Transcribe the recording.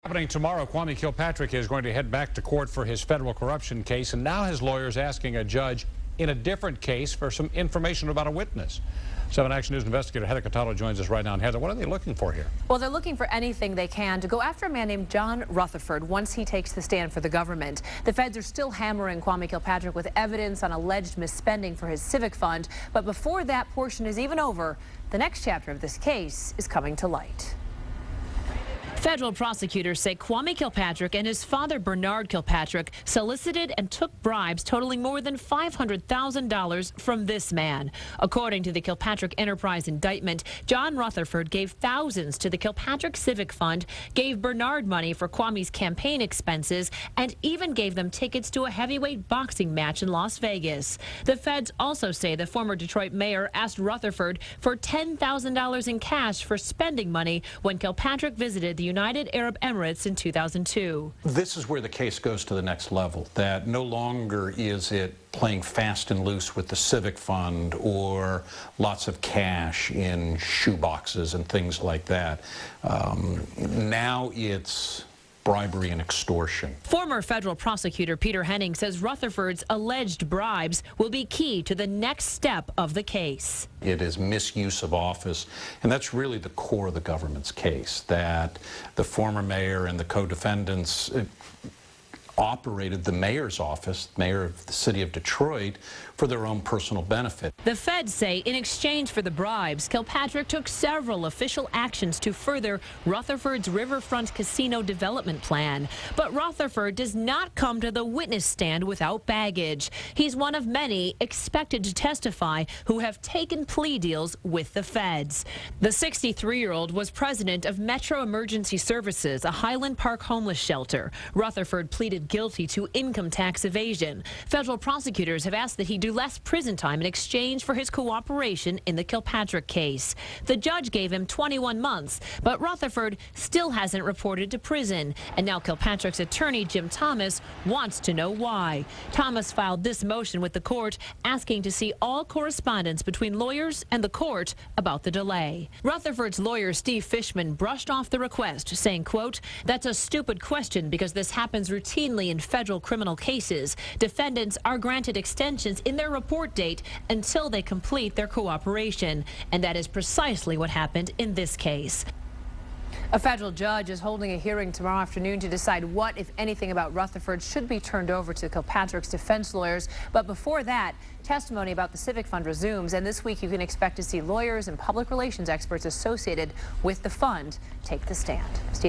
Happening tomorrow, Kwame Kilpatrick is going to head back to court for his federal corruption case, and now his lawyer is asking a judge in a different case for some information about a witness. 7 Action News investigator Heather Catallo joins us right now. And Heather, what are they looking for here? Well, they're looking for anything they can to go after a man named John Rutherford once he takes the stand for the government. The feds are still hammering Kwame Kilpatrick with evidence on alleged misspending for his civic fund. But before that portion is even over, the next chapter of this case is coming to light. Federal prosecutors say Kwame Kilpatrick and his father Bernard Kilpatrick solicited and took bribes totaling more than $500,000 from this man. According to the Kilpatrick Enterprise indictment, John Rutherford gave thousands to the Kilpatrick Civic Fund, gave Bernard money for Kwame's campaign expenses, and even gave them tickets to a heavyweight boxing match in Las Vegas. The feds also say the former Detroit mayor asked Rutherford for $10,000 in cash for spending money when Kilpatrick visited the United Arab Emirates in 2002. This is where the case goes to the next level, that no longer is it playing fast and loose with the civic fund or lots of cash in shoe boxes and things like that. Now it's bribery and extortion. Former federal prosecutor Peter Henning says Rutherford's alleged bribes will be key to the next step of the case. It is misuse of office, and that's really the core of the government's case, that the former mayor and the co-defendants operated the mayor's office, mayor of the city of Detroit, for their own personal benefit. The feds say in exchange for the bribes, Kilpatrick took several official actions to further Rutherford's riverfront casino development plan. But Rutherford does not come to the witness stand without baggage. He's one of many expected to testify who have taken plea deals with the feds. The 63-year-old was president of Metro Emergency Services, a Highland Park homeless shelter. Rutherford pleaded guilty to income tax evasion. Federal prosecutors have asked that he do less prison time in exchange for his cooperation in the Kilpatrick case. The judge gave him 21 months, but Rutherford still hasn't reported to prison. And now Kilpatrick's attorney, Jim Thomas, wants to know why. Thomas filed this motion with the court asking to see all correspondence between lawyers and the court about the delay. Rutherford's lawyer, Steve Fishman, brushed off the request, saying, quote, "That's a stupid question because this happens routinely in federal criminal cases. Defendants are granted extensions in their report date until they complete their cooperation. And that is precisely what happened in this case." A federal judge is holding a hearing tomorrow afternoon to decide what, if anything, about Rutherford should be turned over to Kilpatrick's defense lawyers. But before that, testimony about the Civic Fund resumes, and this week you can expect to see lawyers and public relations experts associated with the fund take the stand. Steve